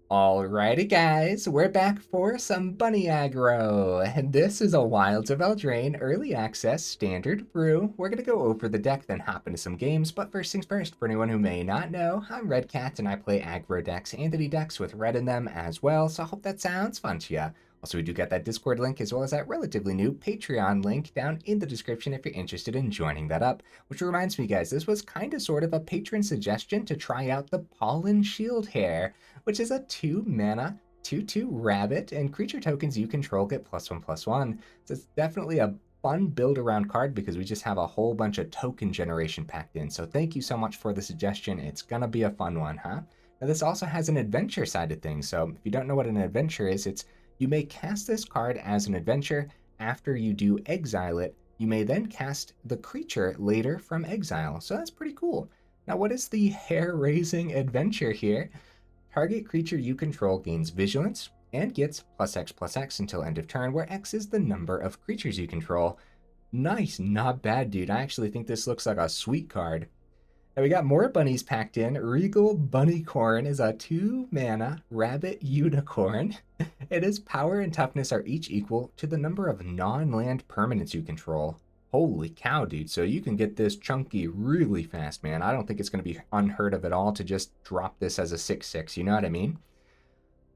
Alrighty guys, we're back for some bunny aggro, and this is a Wilds of Eldraine Early Access Standard brew. We're going to go over the deck, then hop into some games, but first things first, for anyone who may not know, I'm Red Cat and I play aggro decks, entity decks with red in them as well, so I hope that sounds fun to ya. Also, we do get that Discord link as well as that relatively new Patreon link down in the description if you're interested in joining that up. Which reminds me guys, this was kind of sort of a patron suggestion to try out the Pollen-Shield Hare, which is a 2-mana 2/2 rabbit, and creature tokens you control get +1/+1. So it's definitely a fun build around card because we just have a whole bunch of token generation packed in. So thank you so much for the suggestion. It's gonna be a fun one, huh? Now this also has an adventure side of things. So if you don't know what an adventure is, it's you may cast this card as an adventure. After you do exile it, you may then cast the creature later from exile. So that's pretty cool. Now what is the hair-raising adventure here? Target creature you control gains vigilance and gets +X/+X until end of turn, where X is the number of creatures you control. Nice, not bad, dude. I actually think this looks like a sweet card. Now we got more bunnies packed in. Regal Bunnicorn is a 2-mana rabbit unicorn. Its power and toughness are each equal to the number of non-land permanents you control. Holy cow, dude. So you can get this chunky really fast, man. I don't think it's going to be unheard of at all to just drop this as a 6/6, you know what I mean?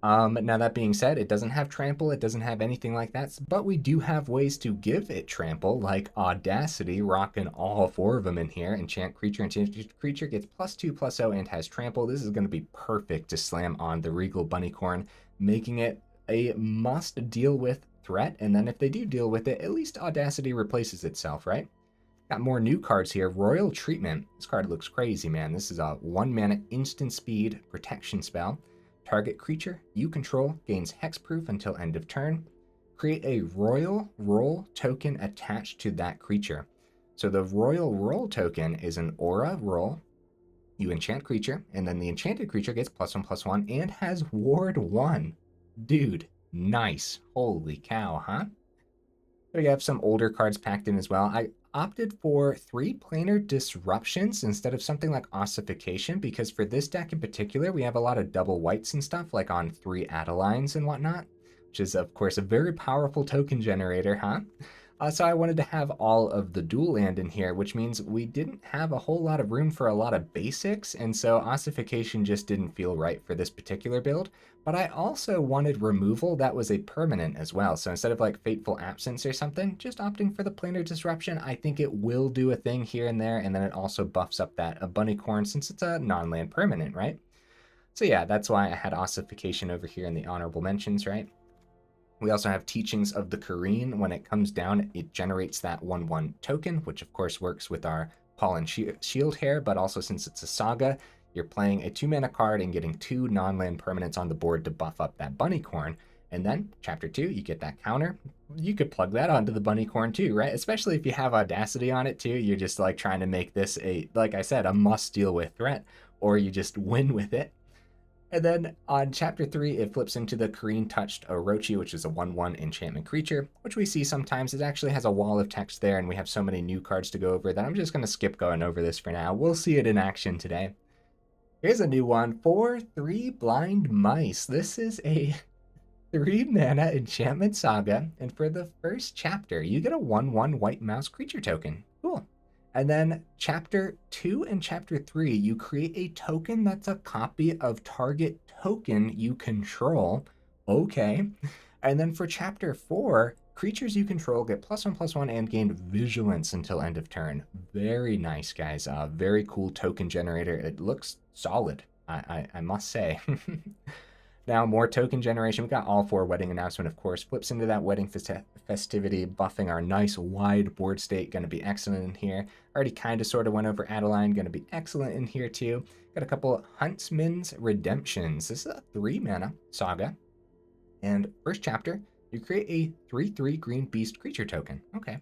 Now that being said, it doesn't have trample, it doesn't have anything like that, but we do have ways to give it trample, like Audacity, rocking all 4 of them in here. Enchant creature gets +2/+0 and has trample. This is going to be perfect to slam on the Regal Bunnicorn, making it a must deal with threat, and then if they do deal with it, at least Audacity replaces itself, right? Got more new cards here. Royal Treatment. This card looks crazy, man. This is a 1-mana instant speed protection spell. Target creature you control gains hexproof until end of turn. Create a royal roll token attached to that creature. So the royal roll token is an aura roll. You enchant creature, and then the enchanted creature gets +1/+1 and has ward 1. Dude, nice. Holy cow, huh? We have some older cards packed in as well. I opted for 3 Planar Disruptions instead of something like Ossification, because for this deck in particular, we have a lot of double whites and stuff, like on 3 Adelines and whatnot, which is, of course, a very powerful token generator, huh? So I wanted to have all of the dual land in here, which means we didn't have a whole lot of room for a lot of basics, and so Ossification just didn't feel right for this particular build. But I also wanted removal that was a permanent as well. So instead of like Fateful Absence or something, just opting for the Planar Disruption. I think it will do a thing here and there, and then it also buffs up that Bunnicorn since it's a non-land permanent, right? So yeah, that's why I had Ossification over here in the honorable mentions, right? We also have Teachings of the Kirin. When it comes down, it generates that 1/1 token, which of course works with our Pollen-Shield Hare, but also since it's a saga, you're playing a 2-mana card and getting 2 non-land permanents on the board to buff up that Bunnicorn. And then, Chapter 2, you get that counter. You could plug that onto the Bunnicorn too, right? Especially if you have Audacity on it too. You're just like trying to make this a, like I said, a must deal with threat, or you just win with it. And then on Chapter 3, it flips into the Kirin Touched Orochi, which is a 1/1 enchantment creature, which we see sometimes. It actually has a wall of text there, and we have so many new cards to go over that I'm just going to skip going over this for now. We'll see it in action today. Here's a new one for 3 Blind Mice. This is a 3-mana enchantment saga, and for the first chapter, you get a 1/1 white mouse creature token. Cool. And then Chapter 2 and Chapter 3, you create a token that's a copy of target token you control. Okay. And then for Chapter 4, creatures you control get +1/+1 and gain vigilance until end of turn. Very nice, guys. Very cool token generator. It looks solid, I must say. Now, more token generation. We got all 4 Wedding Announcement, of course. Flips into that Wedding Festivity, buffing our nice wide board state. Going to be excellent in here. Already kind of sort of went over Adeline. Going to be excellent in here, too. Got a couple Huntsman's Redemptions. This is a 3-mana saga. And first chapter, you create a 3/3 green beast creature token. Okay.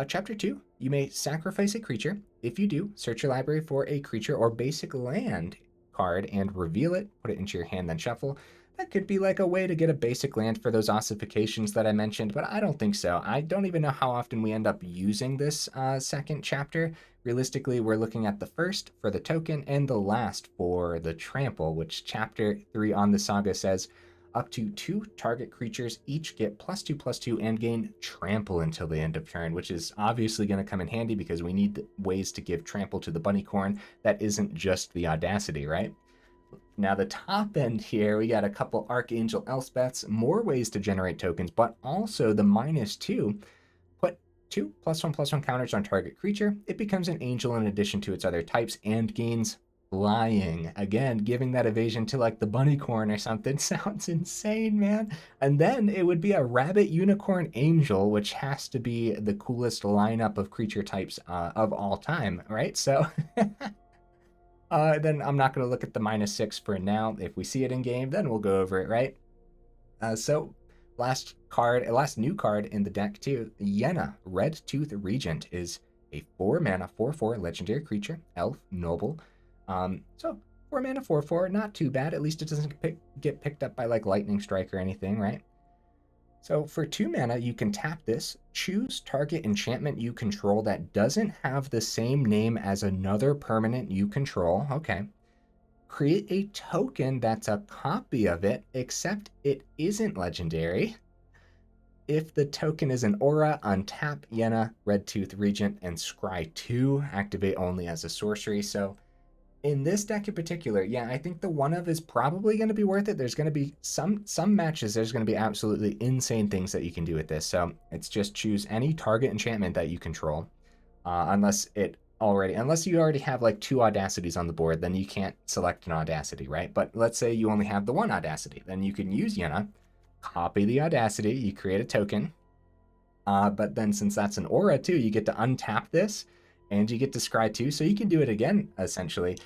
Chapter 2, you may sacrifice a creature. If you do, search your library for a creature or basic land card and reveal it, put it into your hand, then shuffle. That could be like a way to get a basic land for those ossifications that I mentioned, but I don't think so. I don't even know how often we end up using this second chapter. Realistically, we're looking at the first for the token and the last for the trample, which chapter 3 on the saga says up to 2 target creatures each get +2/+2 and gain trample until the end of turn, which is obviously going to come in handy because we need ways to give trample to the Bunnicorn that isn't just the Audacity, right? Now the top end here, we got a couple Archangel Elspeths, more ways to generate tokens, but also the -2. Put 2 +1/+1 counters on target creature. It becomes an angel in addition to its other types and gains flying. Again, giving that evasion to like the Bunnicorn or something sounds insane, man. And then it would be a Rabbit Unicorn Angel, which has to be the coolest lineup of creature types of all time, right? So then I'm not going to look at the -6 for now. If we see it in game, then we'll go over it, right? So last new card in the deck too, Yenna, Redtooth Regent, is a 4-mana 4/4 legendary creature, elf, noble. So 4-mana 4/4, not too bad. At least it doesn't get picked up by like lightning strike or anything, right? So for 2 mana, you can tap this, choose target enchantment you control that doesn't have the same name as another permanent you control. Okay. Create a token that's a copy of it, except it isn't legendary. If the token is an aura, untap Yenna, Redtooth Regent, and Scry 2, activate only as a sorcery. So in this deck in particular, yeah, I think the one of is probably going to be worth it. There's going to be some matches, there's going to be absolutely insane things that you can do with this. So it's just choose any target enchantment that you control, unless you already have like 2 Audacities on the board, then you can't select an Audacity, right? But let's say you only have the 1 Audacity, then you can use Yenna, copy the Audacity, you create a token, but then since that's an aura too, you get to untap this, and you get to scry 2, so you can do it again, essentially.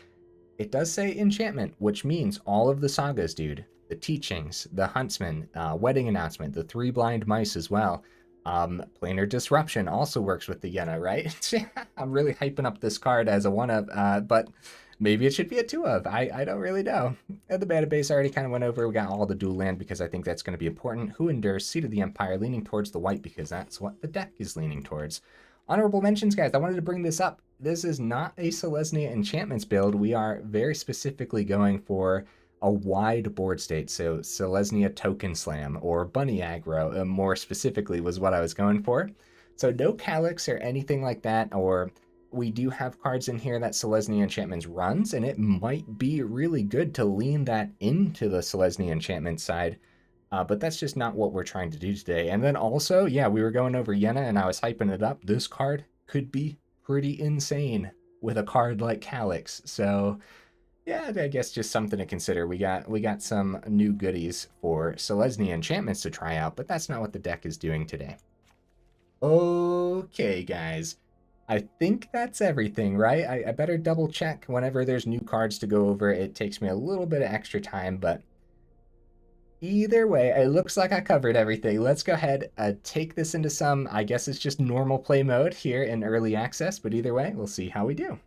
It does say enchantment, which means all of the sagas, dude. The Teachings, the Huntsman, Wedding Announcement, the 3 Blind Mice as well. Planar Disruption also works with the Yenna, right? I'm really hyping up this card as a 1-of, but maybe it should be a 2-of. I don't really know. The beta base I already kind of went over. We got all the dual land because I think that's going to be important. Who Endures, Seat of the Empire, leaning towards the white because that's what the deck is leaning towards. Honorable mentions, guys. I wanted to bring this up. This is not a Selesnya Enchantments build. We are very specifically going for a wide board state. So Selesnya Token Slam or Bunny Aggro, more specifically, was what I was going for. So no Calyx or anything like that, or we do have cards in here that Selesnya Enchantments runs, and it might be really good to lean that into the Selesnya Enchantment side. But that's just not what we're trying to do today. And then also, yeah, we were going over Yenna and I was hyping it up. This card could be pretty insane with a card like Calyx. So yeah, I guess just something to consider. We got some new goodies for Selesnya Enchantments to try out, but that's not what the deck is doing today. Okay, guys. I think that's everything, right? I better double check whenever there's new cards to go over. It takes me a little bit of extra time, but either way, it looks like I covered everything. Let's go ahead and take this into some, I guess it's just normal play mode here in early access, but either way, we'll see how we do.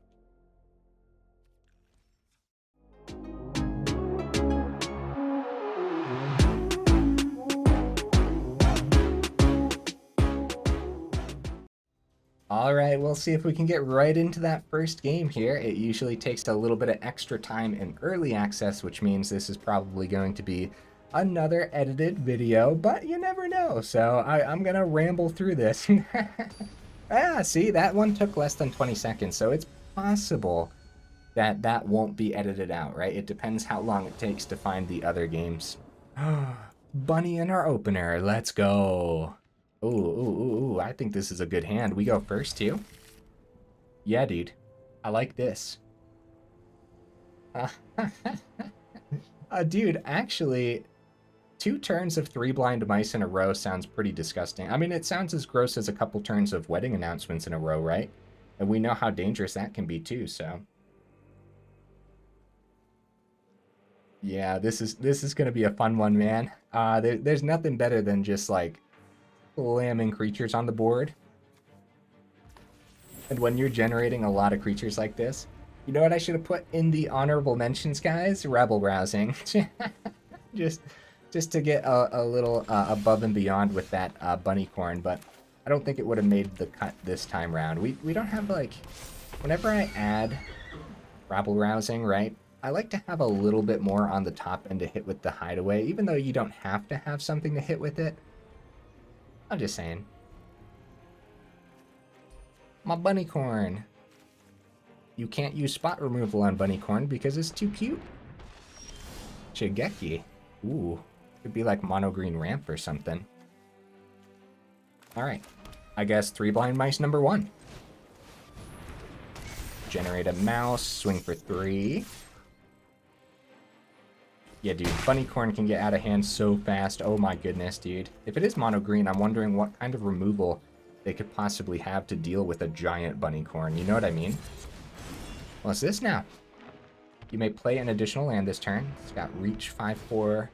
All right, we'll see if we can get right into that first game here. It usually takes a little bit of extra time in early access, which means this is probably going to be another edited video, but you never know. So I'm gonna ramble through this. See, that one took less than 20 seconds, so it's possible that that won't be edited out, right? It depends how long it takes to find the other games. Bunny in our opener, let's go. Ooh, I think this is a good hand. We go first too. Yeah, dude, I like this. Dude, actually, 2 turns of 3 blind mice in a row sounds pretty disgusting. I mean, it sounds as gross as a couple turns of wedding announcements in a row, right? And we know how dangerous that can be too, so. Yeah, this is gonna be a fun one, man. There's nothing better than just like slamming creatures on the board. And when you're generating a lot of creatures like this, You know what I should have put in the honorable mentions, guys? Rebel browsing. just to get a little above and beyond with that Bunnicorn, but I don't think it would have made the cut this time round. We don't have, like, whenever I add rabble rousing, right, I like to have a little bit more on the top end to hit with the hideaway, even though you don't have to have something to hit with it. I'm just saying. My Bunnicorn. You can't use spot removal on Bunnicorn because it's too cute. Shigeki. Ooh. Could be like mono green ramp or something. Alright. I guess 3 blind mice number 1. Generate a mouse. Swing for 3. Yeah, dude. Bunnicorn can get out of hand so fast. Oh my goodness, dude. If it is mono green, I'm wondering what kind of removal they could possibly have to deal with a giant Bunnicorn. You know what I mean? What's this now? You may play an additional land this turn. It's got reach 5/4,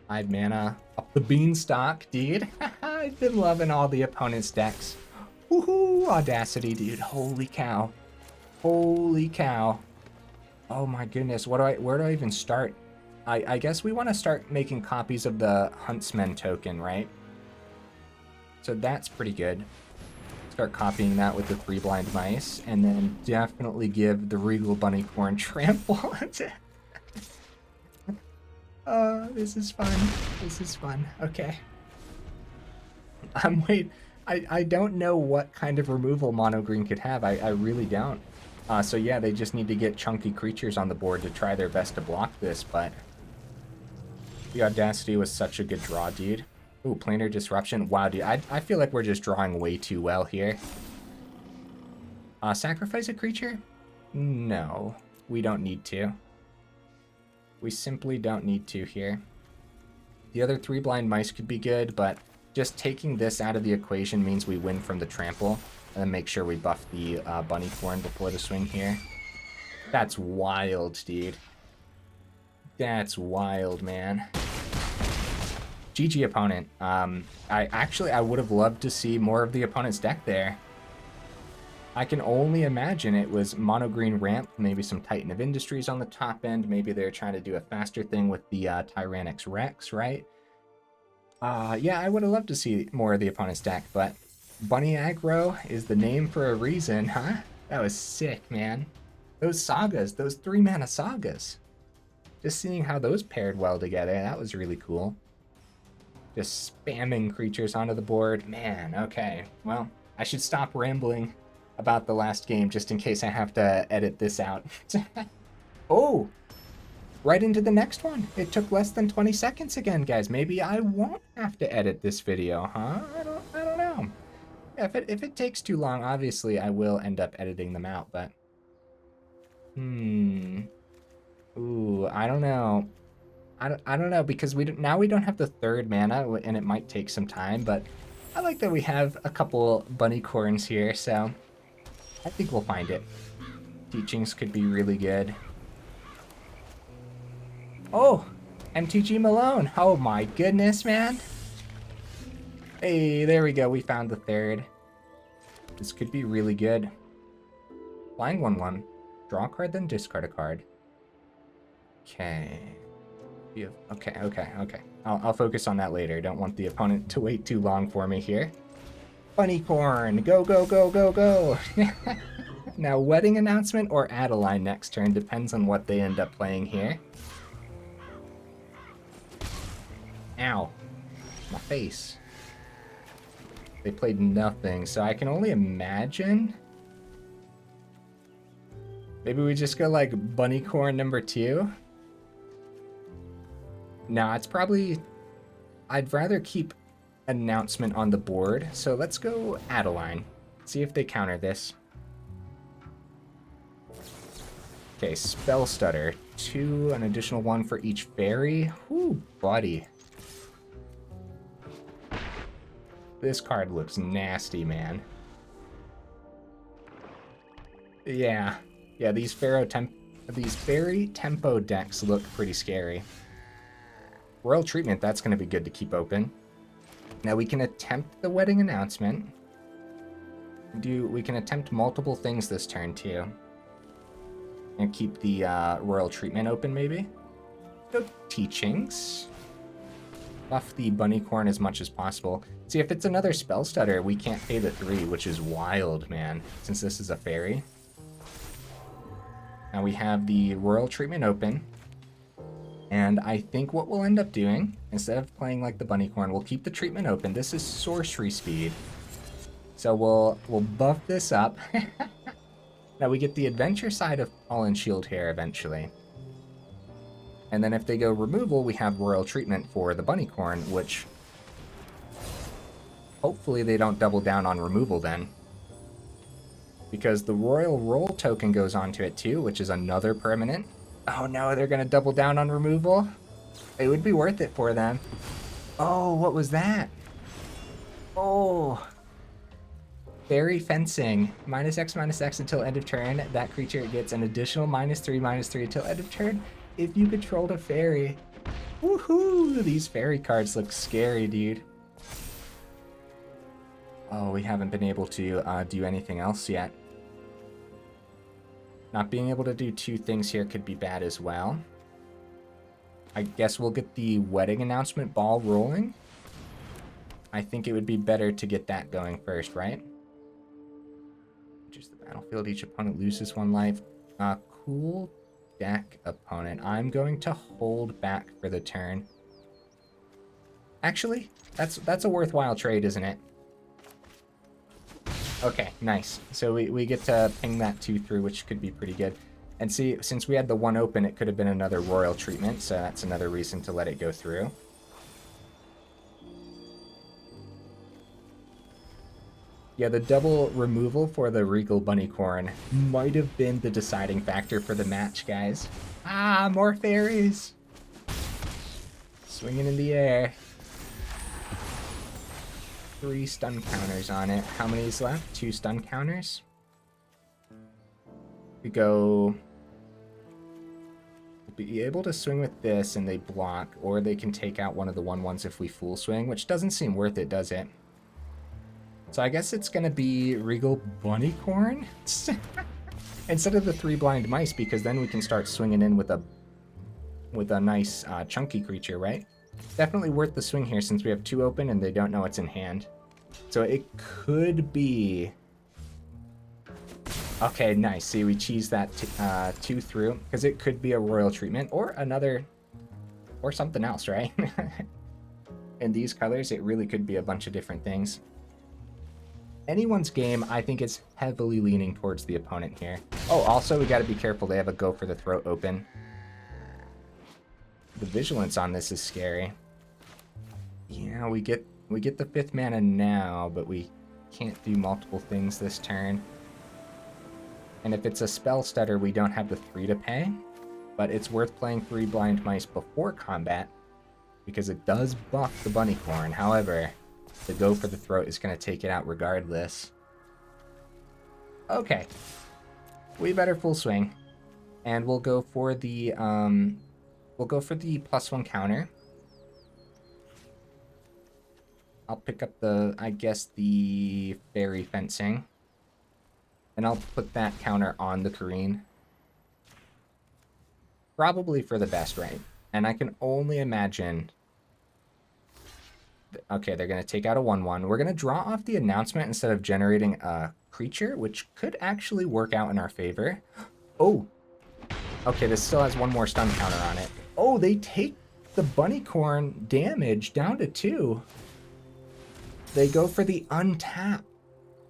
5 mana. Up the beanstalk, dude. I've been loving all the opponent's decks. Woohoo! Audacity, dude. Holy cow. Holy cow. Oh my goodness. Where do I even start? I guess we want to start making copies of the Huntsman token, right? So that's pretty good. Start copying that with the 3 blind mice, and then definitely give the Regal Bunnicorn trample. This is fun. This is fun. Okay. Wait. I don't know what kind of removal mono green could have. I really don't. So yeah, they just need to get chunky creatures on the board to try their best to block this, but the Audacity was such a good draw, dude. Ooh, Planar Disruption. Wow, dude, I feel like we're just drawing way too well here. Sacrifice a creature? No, we don't need to. We simply don't need to here. The other 3 blind mice could be good, but just taking this out of the equation means we win from the trample, and then make sure we buff the Bunnicorn before the swing here. That's wild, dude. That's wild, man. GG opponent. I would have loved to see more of the opponent's deck there. I can only imagine it was mono green ramp, maybe some Titan of Industries on the top end. Maybe they're trying to do a faster thing with the Tyrannix Rex, right? Yeah, I would have loved to see more of the opponent's deck, but Bunny Aggro is the name for a reason, huh? That was sick, man. Those sagas, those 3 mana sagas. Just seeing how those paired well together, that was really cool. Just spamming creatures onto the board. Man, okay. Well, I should stop rambling about the last game just in case I have to edit this out. Oh! Right into the next one. It took less than 20 seconds again, guys. Maybe I won't have to edit this video, huh? I don't know. If it takes too long, obviously I will end up editing them out, but... Ooh, I don't know. I don't know, because now we don't have the 3rd mana, and it might take some time, but I like that we have a couple Bunnicorns here, so I think we'll find it. Teachings could be really good. Oh, MTG Malone. Oh my goodness, man. Hey, there we go. We found the 3rd. This could be really good. Flying 1/1. Draw a card, then discard a card. Okay. Okay. I'll focus on that later. Don't want the opponent to wait too long for me here. Bunnicorn, go, go, go, go, go. Now, Wedding Announcement or Adeline next turn depends on what they end up playing here. Ow. My face. They played nothing, so I can only imagine. Maybe we just go like Bunnicorn number 2. Nah, it's probably... I'd rather keep Announcement on the board, so let's go Adeline. See if they counter this. Okay, Spell Stutter. 2, an additional 1 for each fairy. Whew, buddy. This card looks nasty, man. Yeah, these fairy tempo decks look pretty scary. Royal Treatment, that's going to be good to keep open. Now we can attempt the Wedding Announcement. We can attempt multiple things this turn too. And keep the Royal Treatment open, maybe. Go Teachings. Buff the Bunnicorn as much as possible. See, if it's another Spell Stutter, we can't pay the 3, which is wild, man, since this is a fairy. Now we have the Royal Treatment open. And I think what we'll end up doing, instead of playing like the Bunnicorn, we'll keep the treatment open. This is sorcery speed. So we'll buff this up. Now we get the adventure side of Pollen-Shield Hare eventually. And then if they go removal, we have Royal Treatment for the Bunnicorn, which hopefully they don't double down on removal then. Because the Royal Roll token goes onto it too, which is another permanent. Oh no, they're going to double down on removal? It would be worth it for them. Oh, what was that? Oh. Fairy Fencing. -X until end of turn. That creature gets an additional -3/-3 until end of turn if you controlled a fairy. Woohoo! These fairy cards look scary, dude. Oh, we haven't been able to do anything else yet. Not being able to do 2 things here could be bad as well. I guess we'll get the wedding announcement ball rolling. I think it would be better to get that going first, right? Just the battlefield. Each opponent loses 1 life. Cool deck opponent. I'm going to hold back for the turn. Actually, that's a worthwhile trade, isn't it? Okay, nice. So we get to ping that 2 through, which could be pretty good. And see, since we had the 1 open, it could have been another Royal Treatment, so that's another reason to let it go through. Yeah, the double removal for the Regal Bunnicorn might have been the deciding factor for the match, guys. Ah, more fairies! Swinging in the air. 3 stun counters on it. How many is left? 2 stun counters. We go... We'll be able to swing with this and they block, or they can take out one of the 1/1s if we full swing, which doesn't seem worth it, does it? So I guess it's going to be Regal Bunnicorn instead of the 3 blind mice, because then we can start swinging in with a nice chunky creature, right? Definitely worth the swing here since we have 2 open and they don't know it's in hand. So it could be... Okay, nice. See, we cheese that 2 through because it could be a Royal Treatment or another... or something else, right? In these colors, it really could be a bunch of different things. Anyone's game, I think, is heavily leaning towards the opponent here. Oh, also, we got to be careful. They have a Go for the Throat open. The vigilance on this is scary. Yeah, we get the 5th mana now, but we can't do multiple things this turn. And if it's a Spell Stutter, we don't have the 3 to pay. But it's worth playing 3 Blind Mice before combat, because it does buff the Bunnicorn. However, the Go for the Throat is going to take it out regardless. Okay. We better full swing. And we'll go for the +1 counter. I'll pick up I guess the Fairy Fencing. And I'll put that counter on the Kirin. Probably for the best, right? And I can only imagine... Okay, they're going to take out a 1/1. We're going to draw off the announcement instead of generating a creature, which could actually work out in our favor. Oh! Okay, this still has 1 more stun counter on it. Oh, they take the Bunnicorn damage down to 2. They go for the untap.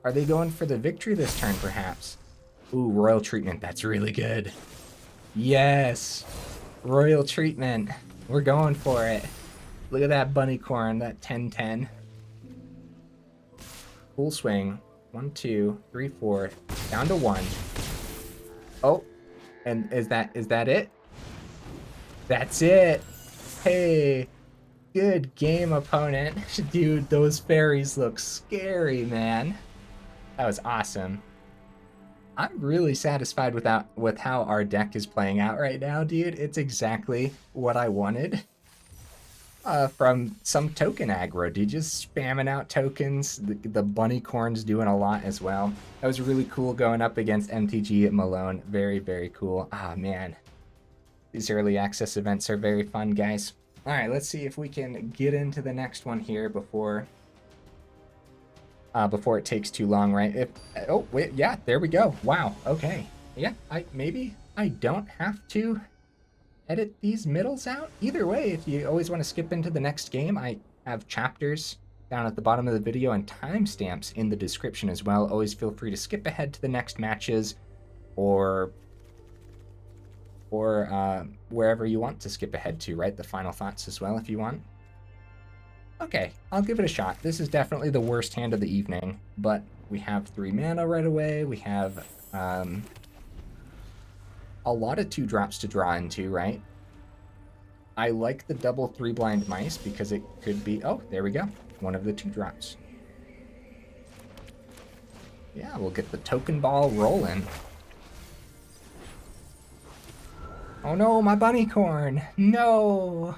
Are they going for the victory this turn, perhaps? Ooh, Royal Treatment. That's really good. Yes! Royal Treatment. We're going for it. Look at that Bunnicorn, that 10/10. Full swing. 1, 2, 3, 4. Down to 1. Oh, and is that it? That's it. Hey, good game, opponent. Dude, those fairies look scary, man. That was awesome. I'm really satisfied with how our deck is playing out right now, dude. It's exactly what I wanted. From some token aggro, dude, just spamming out tokens. The Bunnicorn's doing a lot as well. That was really cool going up against MTG at Malone. Very, very cool. Ah, man. These early access events are very fun, guys. All right, let's see if we can get into the next one here before it takes too long, right? Oh, wait, yeah, there we go. Wow, okay. Yeah, maybe I don't have to edit these middles out. Either way, if you always want to skip into the next game, I have chapters down at the bottom of the video and timestamps in the description as well. Always feel free to skip ahead to the next matches or wherever you want to skip ahead to, right? The final thoughts as well if you want. Okay, I'll give it a shot. This is definitely the worst hand of the evening, but we have 3 mana right away. We have a lot of 2-drops to draw into, right? I like the double 3-blind mice because it could be... Oh, there we go. One of the 2-drops. Yeah, we'll get the token ball rolling. Oh no, my Bunnicorn! No!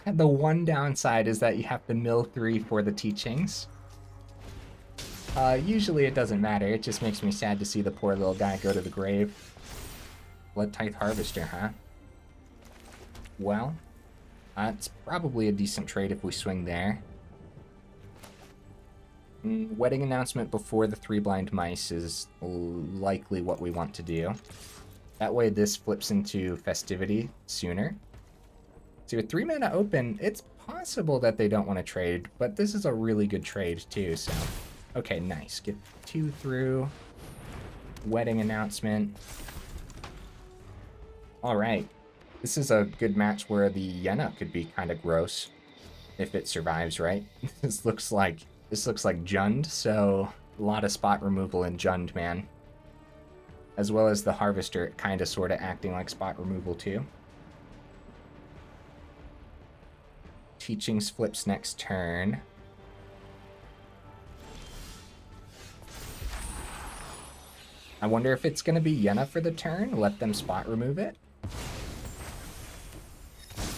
The one downside is that you have to mill 3 for the teachings. Usually it doesn't matter. It just makes me sad to see the poor little guy go to the grave. Blood Tithe Harvester, huh? Well, it's probably a decent trade if we swing there. Wedding announcement before the 3-blind mice is likely what we want to do. That way this flips into festivity sooner. So with 3 mana open, it's possible that they don't want to trade, but this is a really good trade too, so... Okay, nice. Get 2 through. Wedding announcement. Alright. This is a good match where the Yenna could be kind of gross. If it survives, right? This looks like Jund, so a lot of spot removal in Jund, man. As well as the Harvester kind of sort of acting like spot removal too. Teachings flips next turn. I wonder if it's going to be Yenna for the turn. Let them spot remove it.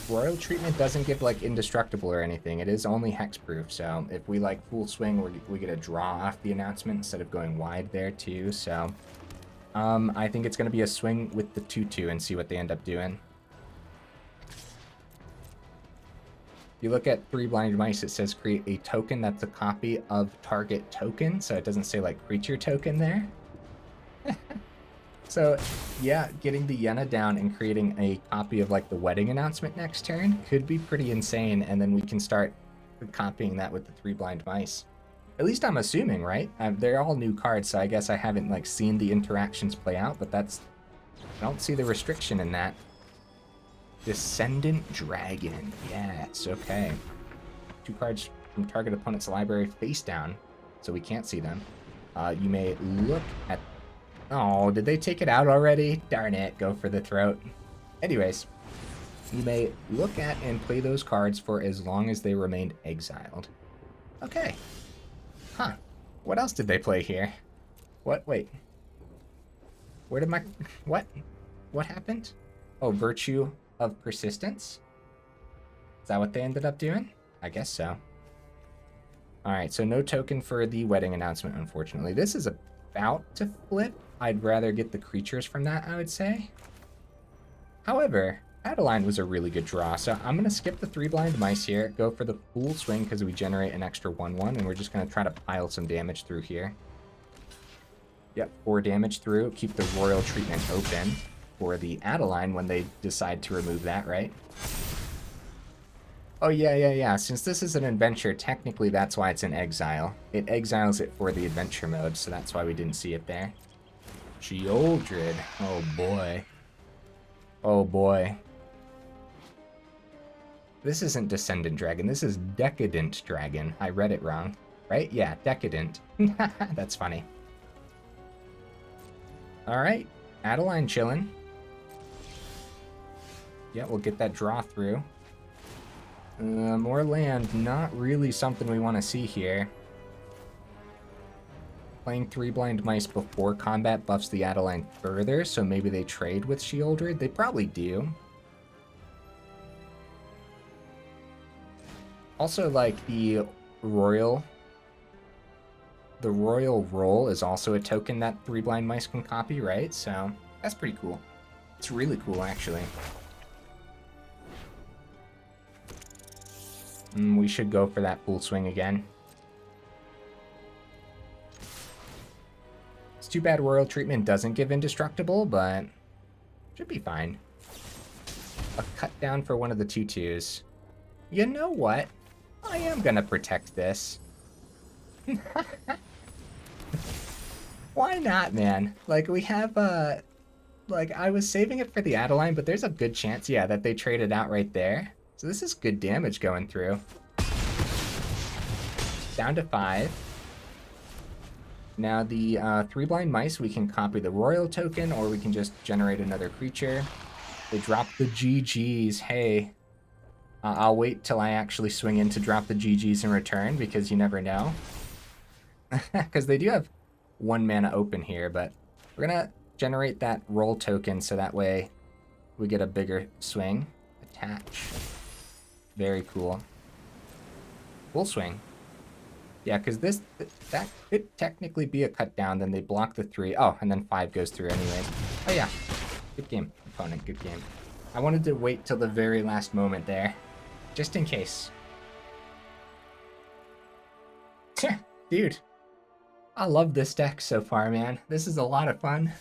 Royal Treatment doesn't give like indestructible or anything. It is only hexproof, so if we like full swing, we get a draw off the announcement instead of going wide there too. So I think it's going to be a swing with the 2/2 and see what they end up doing. If you look at 3 blind mice, it says create a token that's a copy of target token, so it doesn't say like creature token there. So yeah, getting the Yenna down and creating a copy of like the wedding announcement next turn could be pretty insane, and then we can start copying that with the 3 blind mice. At least I'm assuming, right? They're all new cards, so I guess I haven't like seen the interactions play out, but I don't see the restriction in that. Descendant Dragon, yes, okay. 2 cards from target opponent's library face down, so we can't see them. You may look at... Oh, did they take it out already? Darn it, go for the throat. Anyways, you may look at and play those cards for as long as they remained exiled. Okay. Huh. What else did they play here? What? Wait. Where did my... What? What happened? Oh, Virtue of Persistence? Is that what they ended up doing? I guess so. Alright, so no token for the wedding announcement, unfortunately. This is about to flip. I'd rather get the creatures from that, I would say. However, Adeline was a really good draw, so I'm going to skip the 3 blind mice here, go for the full swing because we generate an extra 1/1, and we're just going to try to pile some damage through here. Yep, 4 damage through, keep the Royal Treatment open for the Adeline when they decide to remove that, right? Oh, yeah. Since this is an adventure, technically that's why it's in exile. It exiles it for the adventure mode, so that's why we didn't see it there. Sheoldred. Oh, boy. Oh, boy. This isn't Descendant Dragon. This is Decadent Dragon. I read it wrong. Right? Yeah, Decadent. That's funny. Alright. Adeline chillin'. Yeah, we'll get that draw through. More land, not really something we want to see here. Playing 3 blind mice before combat buffs the Adeline further, so maybe they trade with Sheoldred. They probably do. Also, like, the royal roll is also a token that 3 blind mice can copy, right? So that's pretty cool. It's really cool, actually. We should go for that full swing again. It's too bad royal treatment doesn't give indestructible, but should be fine. A cut down for one of the 2/2s. You know what? I am gonna protect this. Why not, man? Like, we have, like, I was saving it for the Adeline, but there's a good chance, yeah, that they traded out right there. So this is good damage going through. Down to 5. Now the 3 blind mice, we can copy the royal token, or we can just generate another creature. They drop the GGs. Hey, I'll wait till I actually swing in to drop the GGs in return, because you never know. Because they do have 1 mana open here, but we're gonna generate that roll token so that way we get a bigger swing. Attach. Very cool. Full swing. Yeah, because that could technically be a cut down. Then they block the 3. Oh, and then 5 goes through anyways. Oh yeah, good game, opponent. Good game. I wanted to wait till the very last moment there, just in case. Dude, I love this deck so far, man. This is a lot of fun.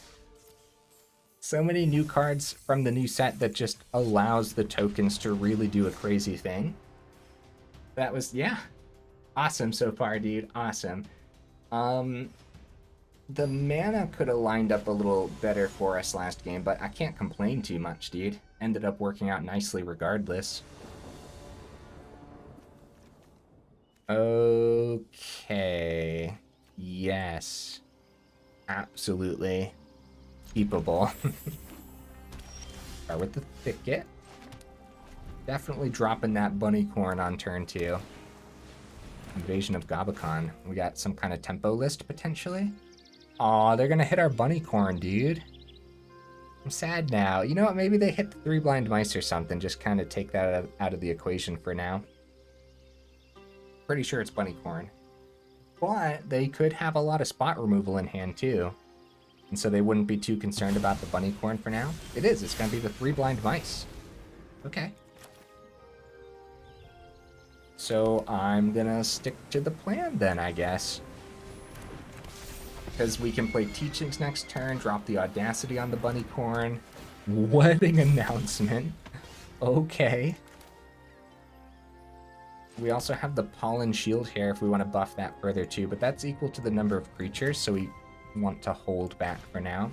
So many new cards from the new set that just allows the tokens to really do a crazy thing. That was, yeah, awesome so far, dude. Awesome. The mana could have lined up a little better for us last game, but I can't complain too much, dude. Ended up working out nicely regardless. Okay. Yes. Absolutely. Keepable. Start with the Thicket. Definitely dropping that Bunnicorn on turn 2. Invasion of Gabakon. We got some kind of tempo list, potentially. Aw, they're gonna hit our Bunnicorn, dude. I'm sad now. You know what? Maybe they hit the 3 blind mice or something. Just kind of take that out of the equation for now. Pretty sure it's Bunnicorn. But they could have a lot of spot removal in hand, too. And so they wouldn't be too concerned about the Bunnicorn for now. It is. It's going to be the 3 blind mice. Okay. So I'm going to stick to the plan then, I guess. Because we can play Teachings next turn, drop the Audacity on the Bunnicorn. Wedding announcement. Okay. We also have the Pollen-Shield Hare if we want to buff that further too, but that's equal to the number of creatures, so we want to hold back for now.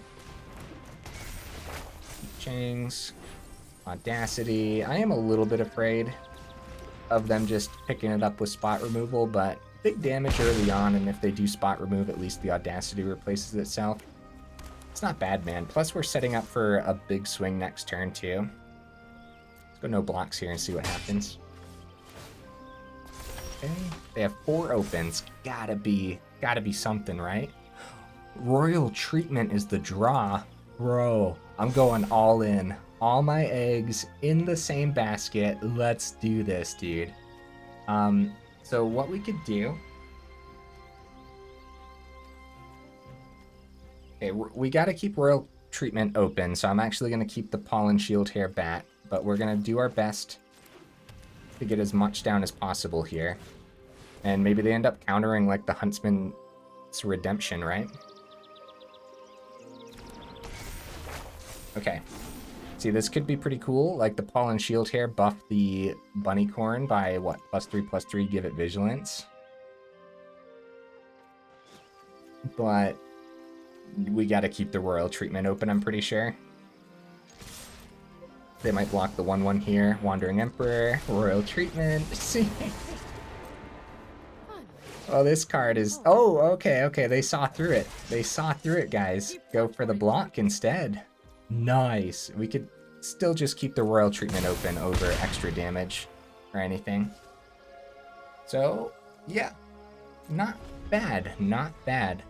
Teachings. Audacity. I am a little bit afraid of them just picking it up with spot removal, but big damage early on, and if they do spot remove, at least the Audacity replaces itself. It's not bad, man. Plus, we're setting up for a big swing next turn, too. Let's go no blocks here and see what happens. Okay. They have 4 opens. Gotta be something, right? Royal Treatment is the draw. Bro, I'm going all in. All my eggs in the same basket. Let's do this, dude. So what we could do... Okay, we gotta keep Royal Treatment open, so I'm actually gonna keep the Pollen-Shield Hare back, but we're gonna do our best to get as much down as possible here. And maybe they end up countering, like, the Huntsman's Redemption, right? Okay. See, this could be pretty cool. Like, the Pollen-Shield Hare buff the Bunnicorn by, what, +3/+3, give it Vigilance. But we gotta keep the Royal Treatment open, I'm pretty sure. They might block the 1/1 here. Wandering Emperor, Royal Treatment. See? Oh, this card is... Oh, okay. They saw through it. They saw through it, guys. Go for the block instead. Nice. We could still just keep the Royal Treatment open over extra damage or anything. So, yeah. Not bad. Not bad.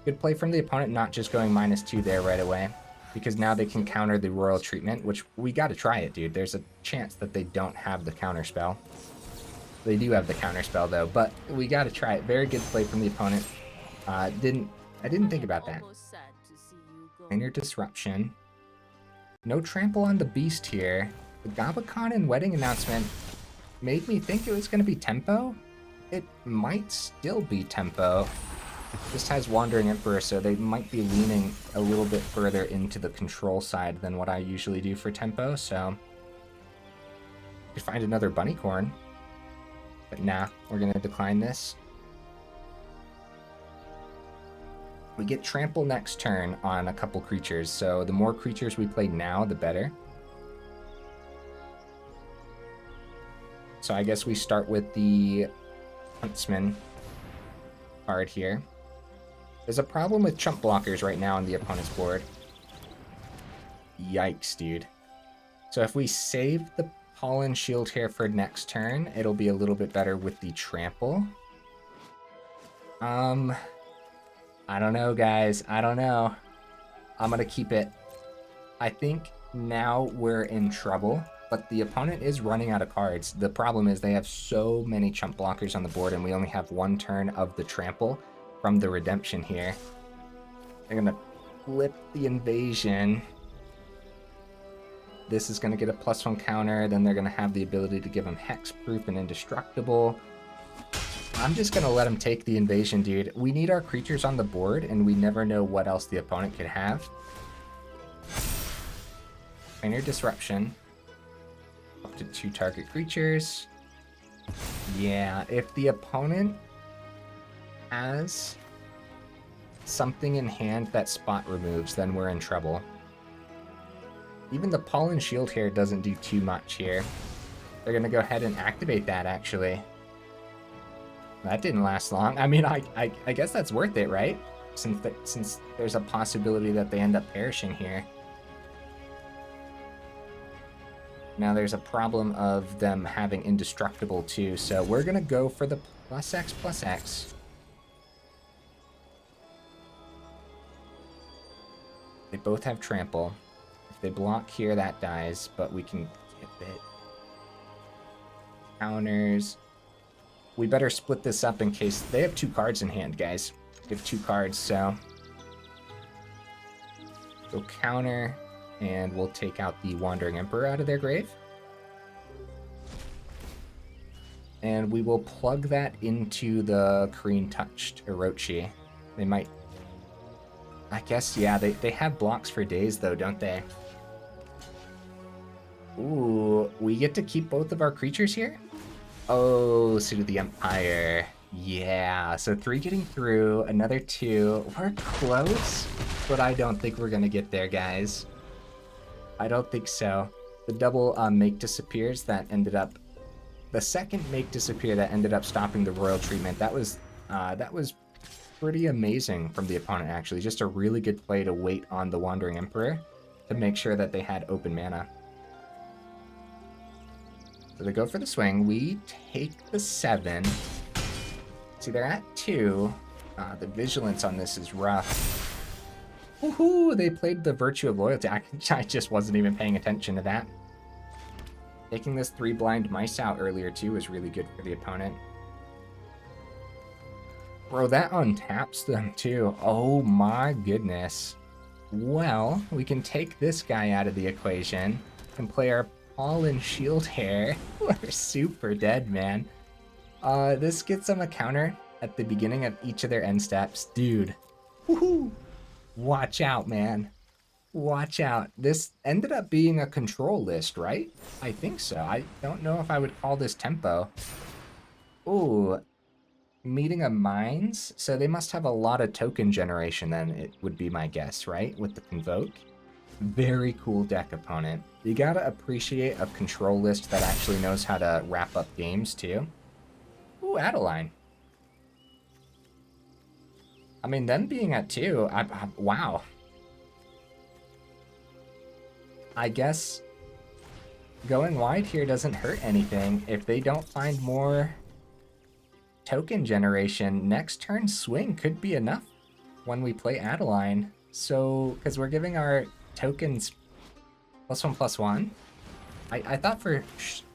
Good play from the opponent, not just going -2 there right away. Because now they can counter the Royal Treatment, which we gotta try it, dude. There's a chance that they don't have the counter spell. They do have the counterspell though, but we gotta try it. Very good play from the opponent. I didn't think about that. Planar Disruption. No trample on the beast here. The Gabacon and Wedding Announcement made me think it was gonna be tempo. It might still be tempo. This has Wandering Emperor, so they might be leaning a little bit further into the control side than what I usually do for tempo, so... Could find another Bunnicorn. But nah, we're gonna decline this. We get Trample next turn on a couple creatures, so the more creatures we play now, the better. So I guess we start with the Huntsman card here. There's a problem with chump blockers right now on the opponent's board. Yikes, dude. So if we save the Pollen-Shield Hare for next turn, it'll be a little bit better with the trample. I don't know, guys. I don't know. I'm gonna keep it. I think now we're in trouble, but the opponent is running out of cards. The problem is they have so many chump blockers on the board, and we only have one turn of the trample from the redemption here. They're gonna flip the invasion. This is gonna get a +1 counter, then they're gonna have the ability to give them hexproof and indestructible. I'm just gonna let them take the invasion, dude. We need our creatures on the board, and we never know what else the opponent could have. Planar Disruption. Up to 2 target creatures. Yeah, if the opponent has something in hand that spot removes, then we're in trouble. Even the Pollen-Shield Hare doesn't do too much here. They're gonna go ahead and activate that, actually. That didn't last long. I mean, I guess that's worth it, right? Since there's a possibility that they end up perishing here. Now there's a problem of them having indestructible too, so we're gonna go for the +X/+X. They both have trample. If they block here, that dies, but we can get it. Counters. We better split this up in case they have 2 cards in hand, guys. They have 2 cards, so go counter, and we'll take out the Wandering Emperor out of their grave. And we will plug that into the Kirin Touched Orochi. They might... I guess, yeah, they have blocks for days, though, don't they? Ooh, we get to keep both of our creatures here? Oh, Suit of the Empire. Yeah, so 3 getting through, another 2. We're close, but I don't think we're going to get there, guys. I don't think so. The double Make Disappears that ended up... The second Make Disappear that ended up stopping the Royal Treatment, that was pretty amazing from the opponent, actually. Just a really good play to wait on the Wandering Emperor to make sure that they had open mana. So they go for the swing. We take the 7. See, they're at 2. The vigilance on this is rough. Woohoo! They played the Virtue of Loyalty. I just wasn't even paying attention to that. Taking this 3 blind mice out earlier too was really good for the opponent. Bro, that untaps them too. Oh my goodness. Well, we can take this guy out of the equation and play our Pollen-Shield Hare. We're super dead, man. This gets them a counter at the beginning of each of their end steps. Dude. Woohoo! Watch out, man. Watch out. This ended up being a control list, right? I think so. I don't know if I would call this tempo. Ooh. Meeting of Minds? So they must have a lot of token generation then, it would be my guess, right? With the Convoke. Very cool deck, opponent. You gotta appreciate a control list that actually knows how to wrap up games, too. Ooh, Adeline. I mean, them being at 2, wow. I guess going wide here doesn't hurt anything. If they don't find more token generation, next turn swing could be enough when we play Adeline. So, because we're giving our tokens +1/+1. I thought for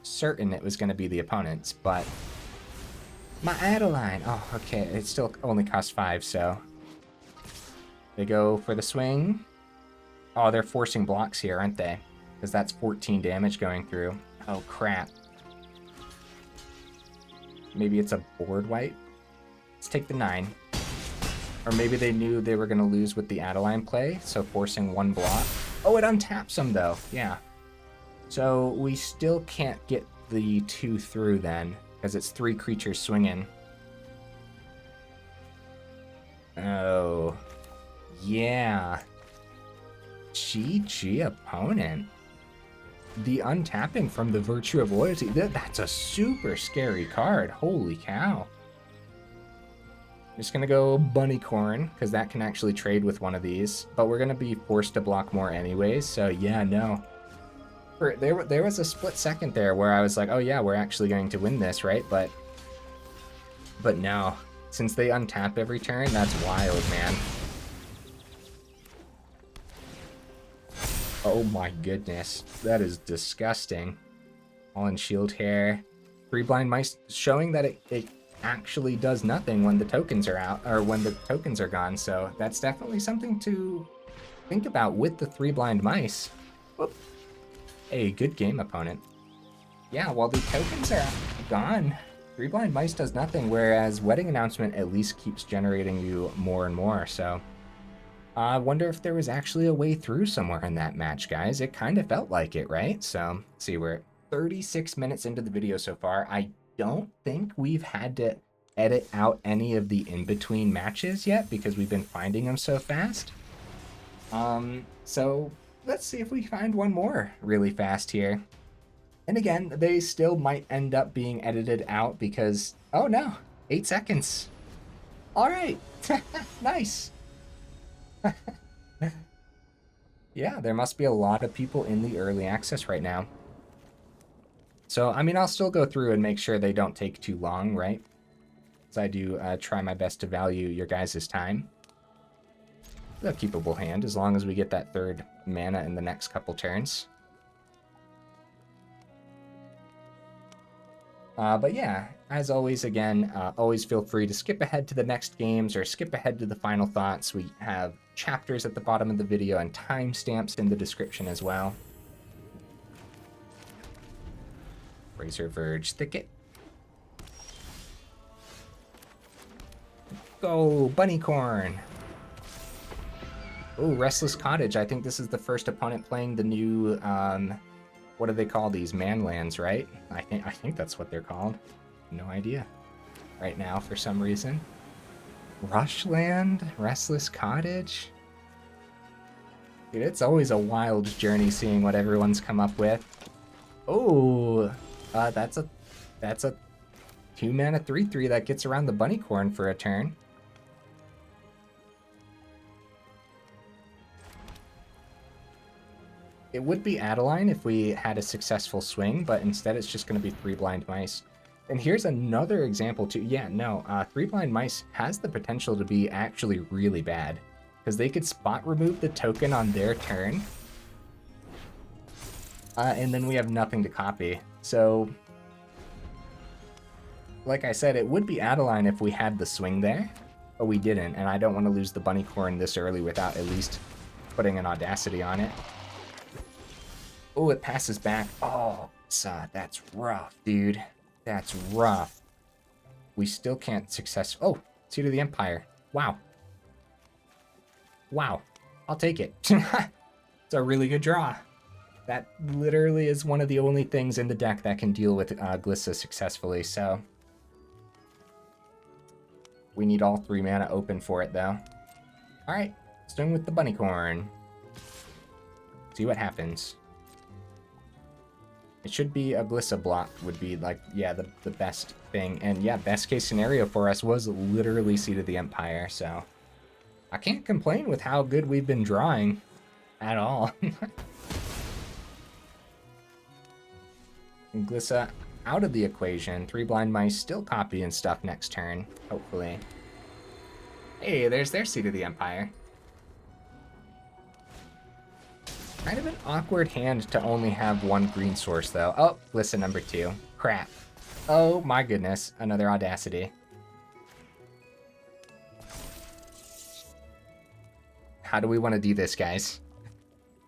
certain it was going to be the opponents, but... My Adeline! Oh, okay, it still only costs 5, so... They go for the swing. Oh, they're forcing blocks here, aren't they? Because that's 14 damage going through. Oh, crap. Maybe it's a board wipe? Let's take the 9. Or maybe they knew they were going to lose with the Adeline play, so forcing 1 block. Oh, it untaps them, though. Yeah. So we still can't get the 2 through then, because it's 3 creatures swinging. Oh. Yeah. GG opponent. The untapping from the Virtue of Loyalty. That's a super scary card. Holy cow. I'm just going to go Bunnicorn, because that can actually trade with one of these. But we're going to be forced to block more anyways, so yeah, no. There was a split second there where I was like, oh yeah, we're actually going to win this, right? But no. Since they untap every turn, that's wild, man. Oh my goodness. That is disgusting. Pollen-Shield Hare. 3 Blind Mice, showing that it actually does nothing when the tokens are out, or when the tokens are gone, so that's definitely something to think about with the 3 Blind Mice. Whoop. Hey, good game, opponent. Yeah, while the tokens are gone, 3 Blind Mice does nothing, whereas Wedding Announcement at least keeps generating you more and more, so... I wonder if there was actually a way through somewhere in that match, guys. It kind of felt like it, right? So, let's see, we're 36 minutes into the video so far. I don't think we've had to edit out any of the in-between matches yet because we've been finding them so fast. So let's see if we find one more really fast here. And again, they still might end up being edited out because, oh no, 8 seconds. All right, nice. Yeah, there must be a lot of people in the early access right now. So, I mean, I'll still go through and make sure they don't take too long, right? Because I do try my best to value your guys' time. A keepable hand, as long as we get that 3rd mana in the next couple turns. But yeah, as always, again, always feel free to skip ahead to the next games or skip ahead to the final thoughts. We have chapters at the bottom of the video and timestamps in the description as well. Razorverge Thicket. Go, Bunnicorn! Oh, Restless Cottage. I think this is the first opponent playing the new, what do they call these? Manlands, right? I think that's what they're called. No idea. Right now, for some reason. Brushland? Restless Cottage? Dude, it's always a wild journey seeing what everyone's come up with. Oh, that's a 2 mana 3/3 that gets around the Bunnicorn for a turn. It would be Adeline if we had a successful swing, but instead it's just going to be 3 Blind Mice. And here's another example too. Yeah, no, 3 Blind Mice has the potential to be actually really bad, because they could spot remove the token on their turn, and then we have nothing to copy. So, like I said, it would be Adeline if we had the swing there, but we didn't, and I don't want to lose the Bunnicorn this early without at least putting an Audacity on it. Oh, it passes back. Oh, that's rough, dude. That's rough. We still can't success. Oh, Seat of the Empire. Wow. Wow. I'll take it. It's a really good draw. That literally is one of the only things in the deck that can deal with Glissa successfully, so... We need all 3 mana open for it, though. Alright, swing with the Bunnicorn. See what happens. It should be a Glissa block would be, like, yeah, the best thing. And yeah, best case scenario for us was literally Seat of the Empire, so... I can't complain with how good we've been drawing at all. And Glissa out of the equation. 3 Blind Mice still copying stuff next turn, hopefully. Hey, there's their Seat of the Empire. Kind of an awkward hand to only have one green source, though. Oh, Glissa number 2. Crap. Oh my goodness, another Audacity. How do we want to do this, guys?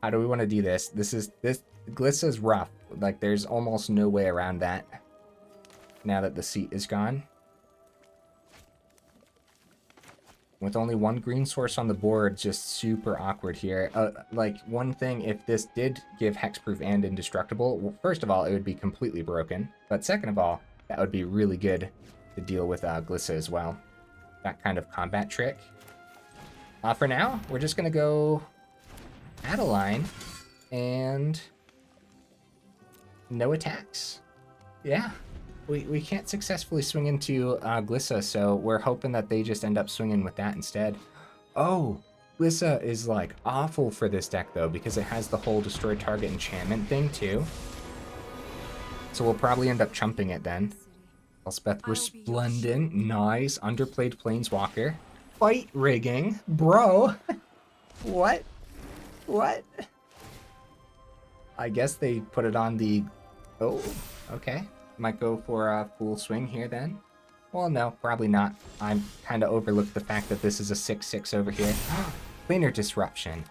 How do we want to do this? This Glissa's rough. Like, there's almost no way around that now that the seat is gone. With only one green source on the board, just super awkward here. Like, one thing, if this did give hexproof and indestructible, well, first of all, it would be completely broken. But second of all, that would be really good to deal with Glissa as well. That kind of combat trick. For now, we're just going to go Adeline and no attacks. Yeah. We can't successfully swing into Glissa, so we're hoping that they just end up swinging with that instead. Oh, Glissa is like awful for this deck though, because it has the whole destroy target enchantment thing too. So we'll probably end up chumping it then. Elspeth Resplendent, nice. Underplayed Planeswalker. Fight rigging, bro. What? What? I guess they put it on the... Oh, okay. Might go for a full swing here then. Well, no, probably not. I kind of overlooked the fact that this is a 6/6 over here. Planar Disruption.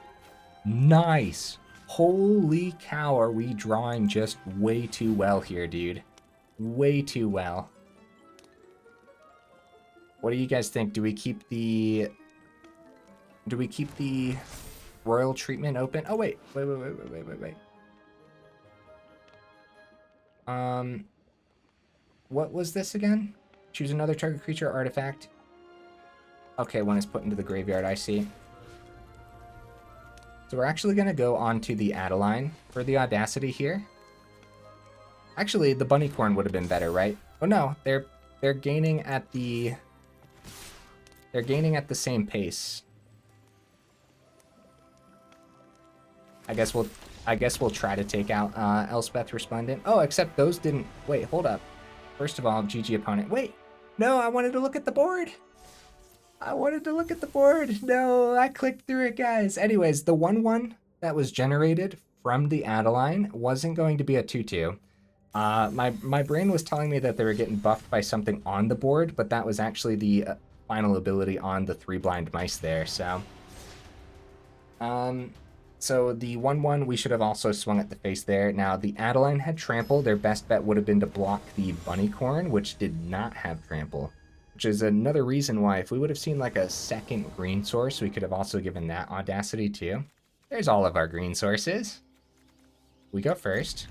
Nice. Holy cow, are we drawing just way too well here, dude. Way too well. What do you guys think? Do we keep the royal treatment open? Oh, wait. Wait. What was this again? Choose another target creature or artifact. Okay, one is put into the graveyard, I see. So we're actually going to go on to the Adeline for the Audacity here. Actually, the Bunnicorn would have been better, right? Oh no, they're gaining at the... They're gaining at the same pace. I guess we'll try to take out Elspeth Resplendent. Oh, except those didn't... Wait, hold up. First of all, GG opponent. Wait, no, I wanted to look at the board. No, I clicked through it, guys. Anyways, the 1/1 that was generated from the Adeline wasn't going to be a 2/2. My brain was telling me that they were getting buffed by something on the board, but that was actually the final ability on the 3 blind mice there, so... So the 1/1, we should have also swung at the face there. Now, the Adeline had trample. Their best bet would have been to block the Bunnicorn, which did not have trample. Which is another reason why, if we would have seen like a second green source, we could have also given that Audacity too. There's all of our green sources. We go first.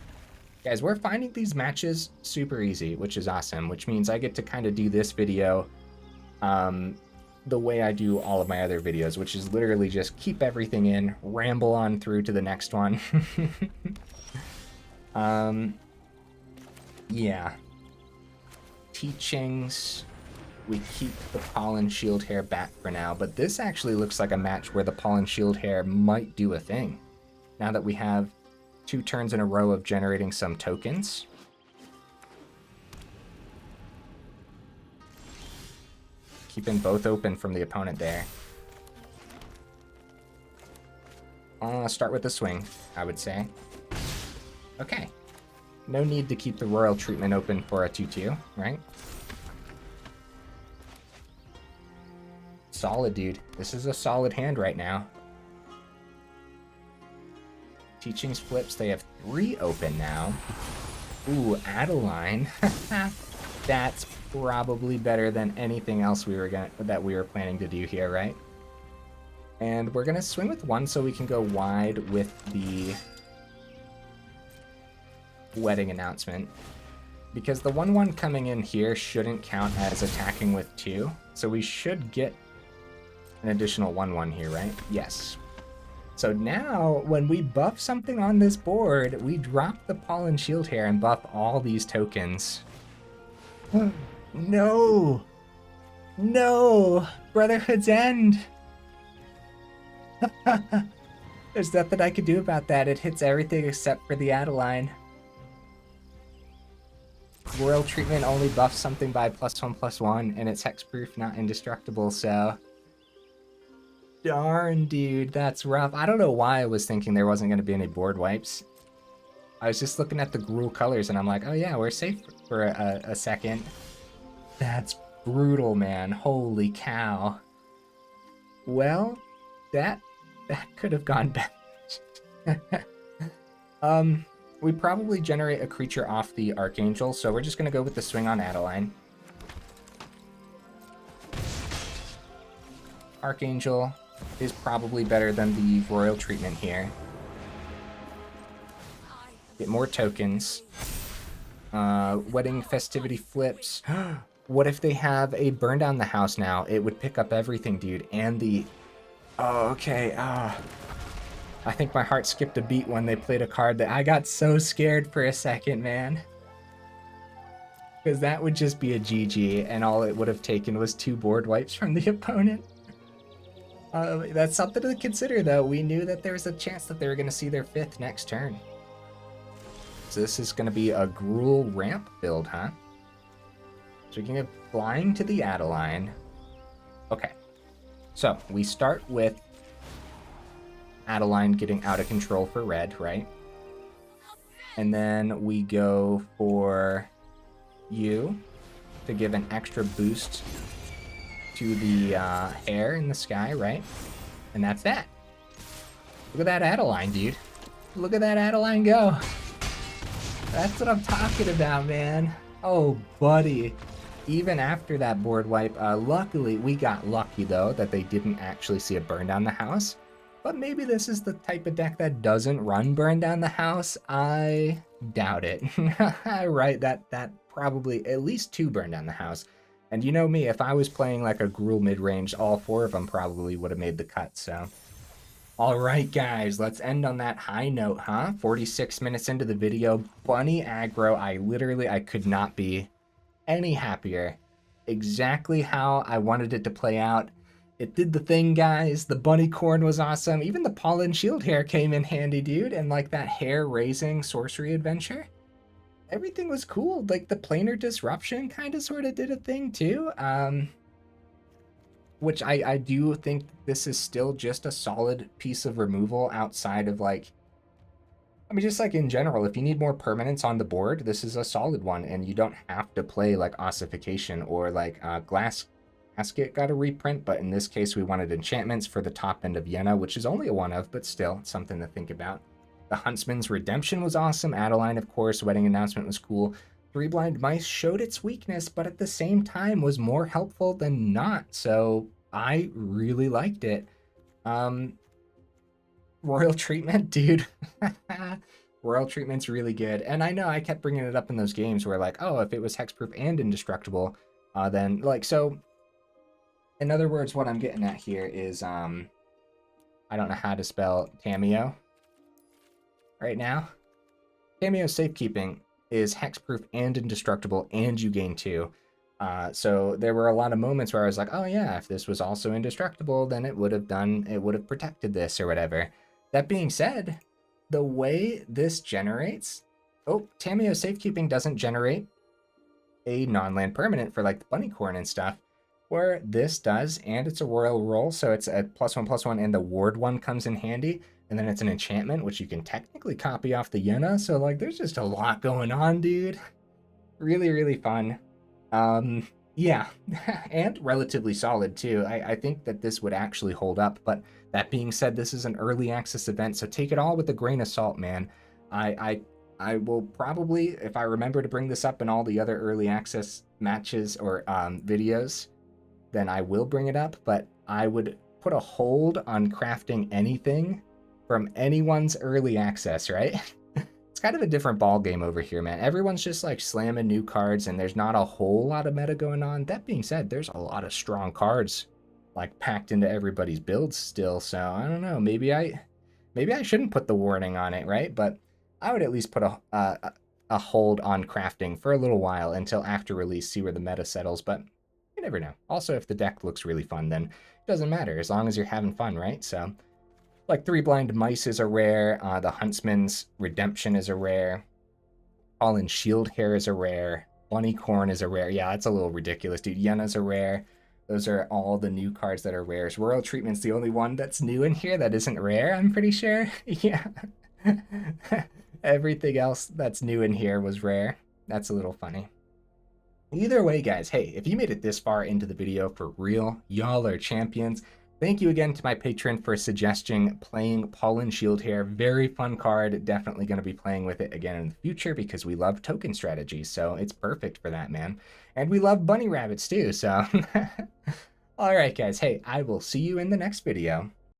Guys, we're finding these matches super easy, which is awesome, which means I get to kind of do this video the way I do all of my other videos, which is literally just keep everything in, ramble on through to the next one. Yeah. Teachings. We keep the Pollen-Shield Hare back for now, but this actually looks like a match where the Pollen-Shield Hare might do a thing. Now that we have 2 turns in a row of generating some tokens. Keeping both open from the opponent there. Start with the swing, I would say. Okay. No need to keep the royal treatment open for a 2/2, right? Solid, dude. This is a solid hand right now. Teachings flips, they have 3 open now. Ooh, Adeline. That's probably better than anything else we were planning to do here, right? And we're gonna swing with 1 so we can go wide with the wedding announcement. Because the 1/1 coming in here shouldn't count as attacking with 2. So we should get an additional 1/1 here, right? Yes. So now, when we buff something on this board, we drop the Pollen-Shield Hare and buff all these tokens. No! No! Brotherhood's End! There's nothing I could do about that. It hits everything except for the Adeline. Royal treatment only buffs something by +1/+1, and it's hexproof, not indestructible, so... Darn, dude, that's rough. I don't know why I was thinking there wasn't going to be any board wipes. I was just looking at the Gruul colors and I'm like, oh yeah, we're safe for a second. That's brutal, man. Holy cow. Well, that could have gone bad. We probably generate a creature off the Archangel, so we're just going to go with the swing on Adeline. Archangel is probably better than the Royal Treatment here. Get more tokens. Wedding Festivity flips. What if they have a burn down the house now? It would pick up everything, dude. And the... Oh, okay. I think my heart skipped a beat when they played a card that I got so scared for a second, man. Because that would just be a GG, and all it would have taken was 2 board wipes from the opponent. That's something to consider, though. We knew that there was a chance that they were going to see their 5th next turn. So this is going to be a Gruul ramp build, huh? So we can get flying to the Adeline. Okay. So we start with Adeline getting out of control for red, right? And then we go for you to give an extra boost to the hare in the sky, right? And that's that. Look at that Adeline, dude. Look at that Adeline go. That's what I'm talking about, man. Oh, buddy. Even after that board wipe, luckily, we got lucky, though, that they didn't actually see a burn down the house. But maybe this is the type of deck that doesn't run burn down the house. I doubt it. Right, that probably at least 2 burn down the house. And you know me, if I was playing like a Gruul mid-range, all 4 of them probably would have made the cut, so... Alright guys, let's end on that high note, huh? 46 minutes into the video, bunny aggro, I could not be any happier. Exactly how I wanted it to play out. It did the thing, guys. The Bunnicorn was awesome. Even the Pollen-Shield Hare came in handy, dude. And like that hare-raising sorcery adventure. Everything was cool. Like the Planar Disruption kind of sort of did a thing too. Which I do think this is still just a solid piece of removal outside of like, I mean, just like in general, if you need more permanents on the board, this is a solid one, and you don't have to play like Ossification or like Glass Casket got a reprint, but in this case we wanted enchantments for the top end of Yenna, which is only a 1-of, but still something to think about. The Huntsman's Redemption was awesome. Adeline, of course, Wedding Announcement was cool. 3 Blind Mice showed its weakness, but at the same time was more helpful than not, so I really liked it. Royal Treatment, dude. Royal Treatment's really good, and I know I kept bringing it up in those games where like, oh, if it was hexproof and indestructible, then like, so in other words, what I'm getting at here is I don't know how to spell Tamiyo right now. Tamiyo Safekeeping is hexproof and indestructible, and you gain 2. So there were a lot of moments where I was like, oh yeah, if this was also indestructible, then it would have protected this or whatever. That being said, the way this generates, oh, Tamiyo Safekeeping doesn't generate a non-land permanent for like the Bunnicorn and stuff, where this does, and it's a royal roll, so it's a +1/+1, and the ward 1 comes in handy, and then it's an enchantment, which you can technically copy off the Yenna, so like there's just a lot going on, dude. Really, really fun. Yeah, and relatively solid too. I think that this would actually hold up, but that being said, this is an early access event, so take it all with a grain of salt, man. I will probably, if I remember to bring this up in all the other early access matches or videos, then I will bring it up, but I would put a hold on crafting anything from anyone's early access, right? It's kind of a different ball game over here, man. Everyone's just like slamming new cards, and there's not a whole lot of meta going on. That being said, there's a lot of strong cards like packed into everybody's builds still, so I don't know. Maybe I shouldn't put the warning on it, right? But I would at least put a hold on crafting for a little while until after release, see where the meta settles, but you never know. Also, if the deck looks really fun, then it doesn't matter as long as you're having fun, right? So like 3 Blind Mice is a rare, the Huntsman's Redemption is a rare, Pollen-Shield Hare is a rare, Bunnicorn is a rare. Yeah, it's a little ridiculous, dude. Yenna's a rare. Those are all the new cards that are rares. Royal Treatment's the only one that's new in here that isn't rare, I'm pretty sure. Yeah. Everything else that's new in here was rare. That's a little funny. Either way, guys, hey, if you made it this far into the video, for real, y'all are champions. Thank you again to my patron for suggesting playing Pollen-Shield Hare. Very fun card. Definitely going to be playing with it again in the future because we love token strategies, so it's perfect for that, man. And we love bunny rabbits too, so... All right, guys, hey, I will see you in the next video.